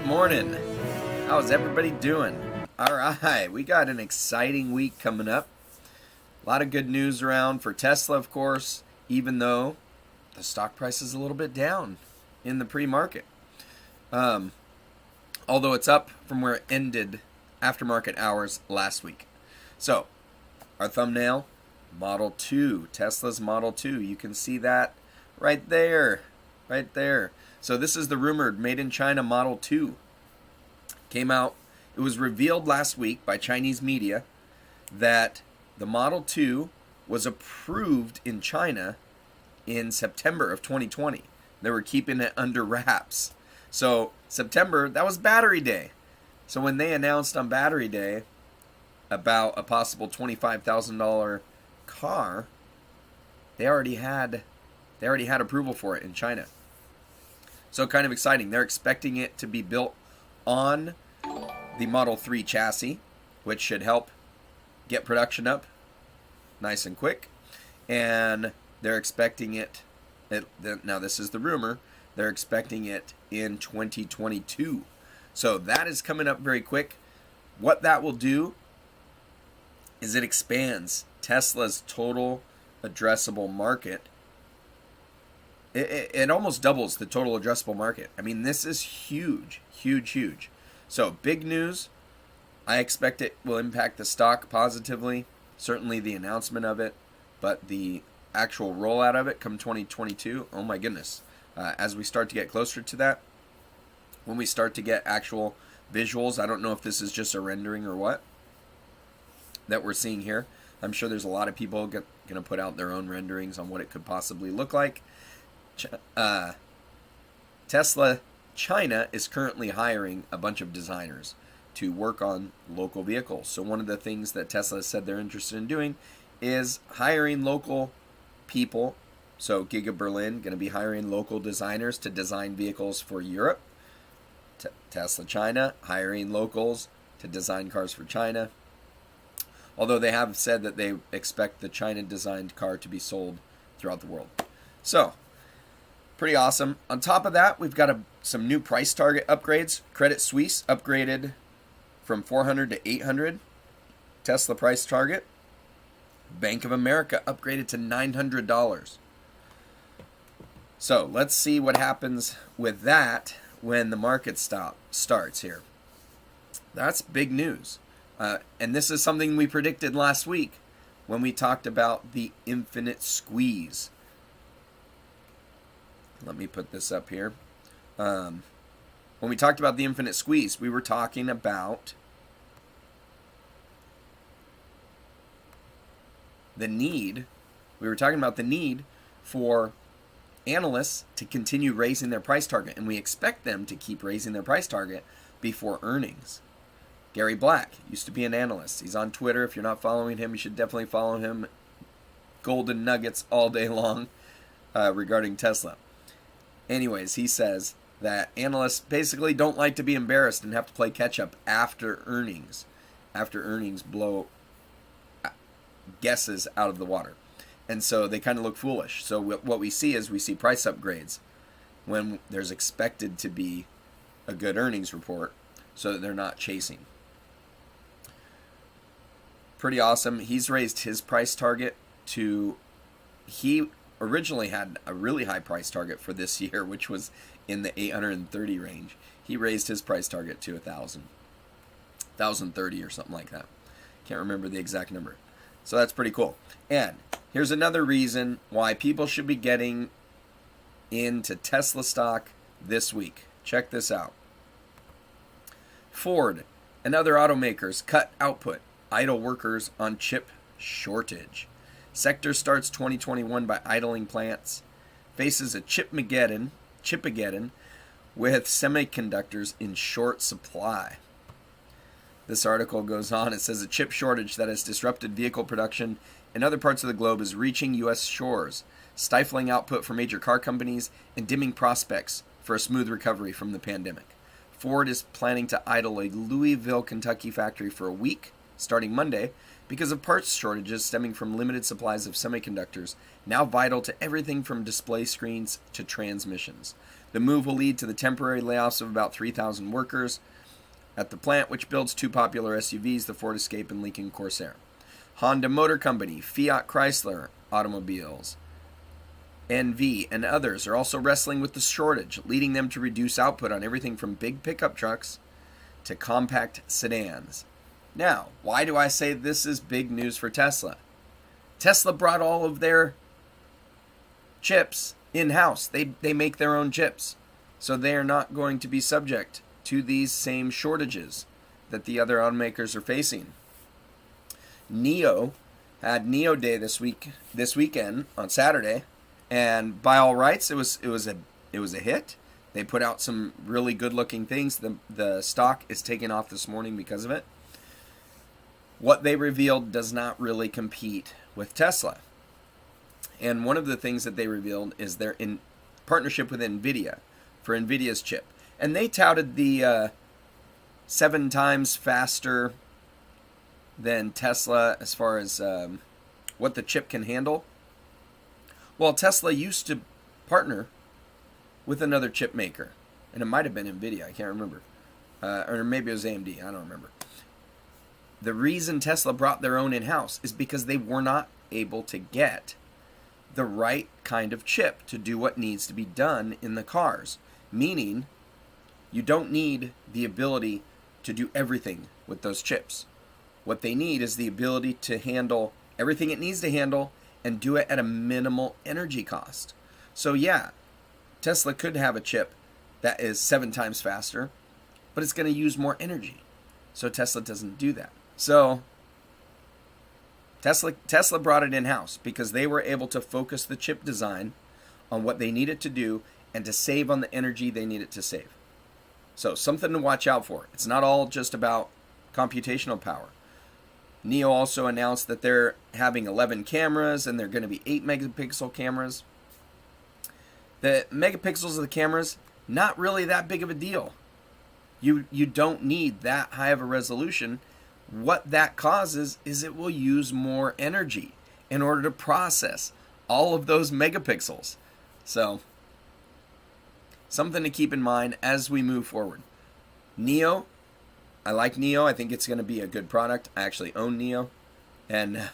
Good morning. How's everybody doing? All right, we got an exciting week coming up. A lot of good news around for Tesla, of course, even though the stock price is a little bit down in the pre-market. Although it's up from where it ended after market hours last week. So, our thumbnail, Model 2, Tesla's Model 2. You can see that right there, right there. So this is the rumored made in China Model 2. Came out, it was revealed last week by Chinese media that the Model 2 was approved in China in September of 2020. They were keeping it under wraps. So September, that was Battery Day. So when they announced on Battery Day about a possible $25,000 car, they already had approval for it in China. So kind of exciting. They're expecting it to be built on the Model 3 chassis, which should help get production up nice and quick. And they're expecting it, now this is the rumor, they're expecting it in 2022. So that is coming up very quick. What that will do is it expands Tesla's total addressable market. It almost doubles the total addressable market. I mean, this is huge, huge, huge. So big news. I expect it will impact the stock positively. Certainly the announcement of it, but the actual rollout of it come 2022, oh my goodness. As we start to get closer to that, when we start to get actual visuals, I don't know if this is just a rendering or what that we're seeing here. I'm sure there's a lot of people going to put out their own renderings on what it could possibly look like. Tesla China is currently hiring a bunch of designers to work on local vehicles. So one of the things that Tesla said they're interested in doing is hiring local people. So Giga Berlin going to be hiring local designers to design vehicles for Europe. Tesla China hiring locals to design cars for China. Although they have said that they expect the China designed car to be sold throughout the world. So pretty awesome. On top of that, we've got some new price target upgrades. Credit Suisse upgraded from 400 to 800. Tesla price target. Bank of America upgraded to $900. So let's see what happens with that when the market starts here. That's big news. And this is something we predicted last week when we talked about the infinite squeeze. Let me put this up here. When we talked about the infinite squeeze, we were talking about the need. We were talking about the need for analysts to continue raising their price target, and we expect them to keep raising their price target before earnings. Gary Black used to be an analyst. He's on Twitter. If you're not following him, you should definitely follow him. Golden nuggets all day long regarding Tesla. Anyways, he says that analysts basically don't like to be embarrassed and have to play catch up after earnings. After earnings blow guesses out of the water. And so they kind of look foolish. So what we see is we see price upgrades when there's expected to be a good earnings report so that they're not chasing. Pretty awesome. He's raised his price target to, he originally had a really high price target for this year, which was in the 830 range. He raised his price target to 1,030 or something like that. Can't remember the exact number. So that's pretty cool. And here's another reason why people should be getting into Tesla stock this week. Check this out. Ford and other automakers cut output, idle workers on chip shortage. Sector starts 2021 by idling plants, faces a chipageddon with semiconductors in short supply. This article goes on. It says a chip shortage that has disrupted vehicle production in other parts of the globe is reaching U.S. shores, stifling output for major car companies and dimming prospects for a smooth recovery from the pandemic. Ford is planning to idle a Louisville, Kentucky factory for a week, starting Monday, because of parts shortages stemming from limited supplies of semiconductors, now vital to everything from display screens to transmissions. The move will lead to the temporary layoffs of about 3,000 workers at the plant, which builds two popular SUVs, the Ford Escape and Lincoln Corsair. Honda Motor Company, Fiat Chrysler Automobiles, NV, and others are also wrestling with the shortage, leading them to reduce output on everything from big pickup trucks to compact sedans. Now, why do I say this is big news for Tesla? Tesla brought all of their chips in-house. They make their own chips. So they are not going to be subject to these same shortages that the other automakers are facing. NIO had NIO Day this weekend on Saturday, and by all rights, it was a hit. They put out some really good-looking things. The stock is taking off this morning because of it. What they revealed does not really compete with Tesla. And one of the things that they revealed is they're in partnership with NVIDIA for NVIDIA's chip. And they touted the 7 times faster than Tesla as far as what the chip can handle. Well, Tesla used to partner with another chip maker. And it might have been NVIDIA, I can't remember. Or maybe it was AMD, I don't remember. The reason Tesla brought their own in-house is because they were not able to get the right kind of chip to do what needs to be done in the cars. Meaning, you don't need the ability to do everything with those chips. What they need is the ability to handle everything it needs to handle and do it at a minimal energy cost. So yeah, Tesla could have a chip that is 7 times faster, but it's going to use more energy. So Tesla doesn't do that. So Tesla brought it in-house because they were able to focus the chip design on what they needed to do and to save on the energy they needed to save. So something to watch out for. It's not all just about computational power. NIO also announced that they're having 11 cameras and they're going to be 8 megapixel cameras. The megapixels of the cameras, not really that big of a deal. You don't need that high of a resolution. What that causes is it will use more energy in order to process all of those megapixels. So, something to keep in mind as we move forward. NIO, I like NIO. I think it's going to be a good product. I actually own NIO, and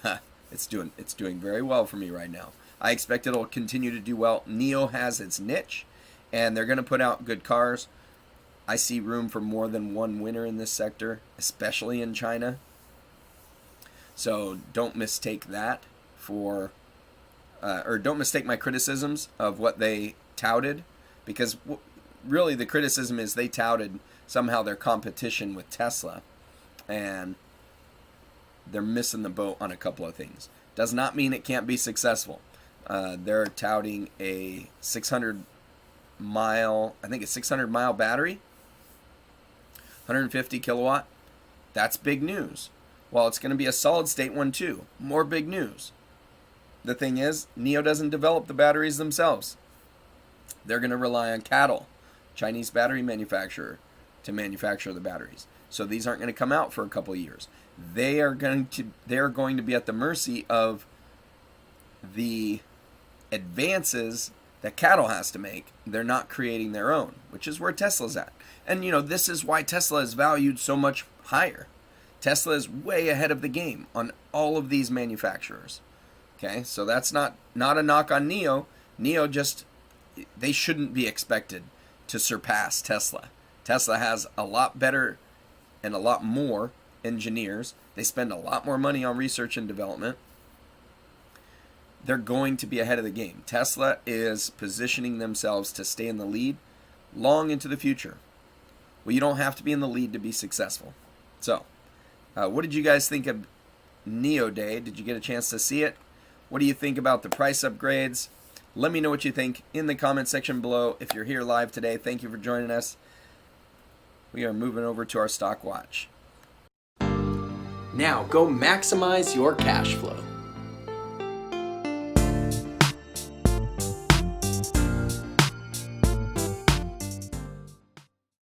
it's doing very well for me right now. I expect it'll continue to do well. NIO has its niche, and they're going to put out good cars. I see room for more than one winner in this sector, especially in China. So don't mistake that for, or don't mistake my criticisms of what they touted, because really the criticism is they touted somehow their competition with Tesla, and they're missing the boat on a couple of things. Does not mean it can't be successful. They're touting a 600 mile battery, 150 kilowatt. That's big news. Well, it's going to be a solid state one too. More big news. The thing is, NIO doesn't develop the batteries themselves. They're going to rely on CATL, Chinese battery manufacturer, to manufacture the batteries. So these aren't going to come out for a couple of years. They're going to be at the mercy of the advances that CATL has to make. They're not creating their own, which is where Tesla's at. And this is why Tesla is valued so much higher. Tesla is way ahead of the game on all of these manufacturers. Okay, so that's not a knock on NIO. NIO they shouldn't be expected to surpass Tesla. Tesla has a lot better and a lot more engineers. They spend a lot more money on research and development. They're going to be ahead of the game. Tesla is positioning themselves to stay in the lead long into the future. Well, you don't have to be in the lead to be successful. So, what did you guys think of NIO Day? Did you get a chance to see it? What do you think about the price upgrades? Let me know what you think in the comment section below. If you're here live today, thank you for joining us. We are moving over to our stock watch. Now go maximize your cash flow.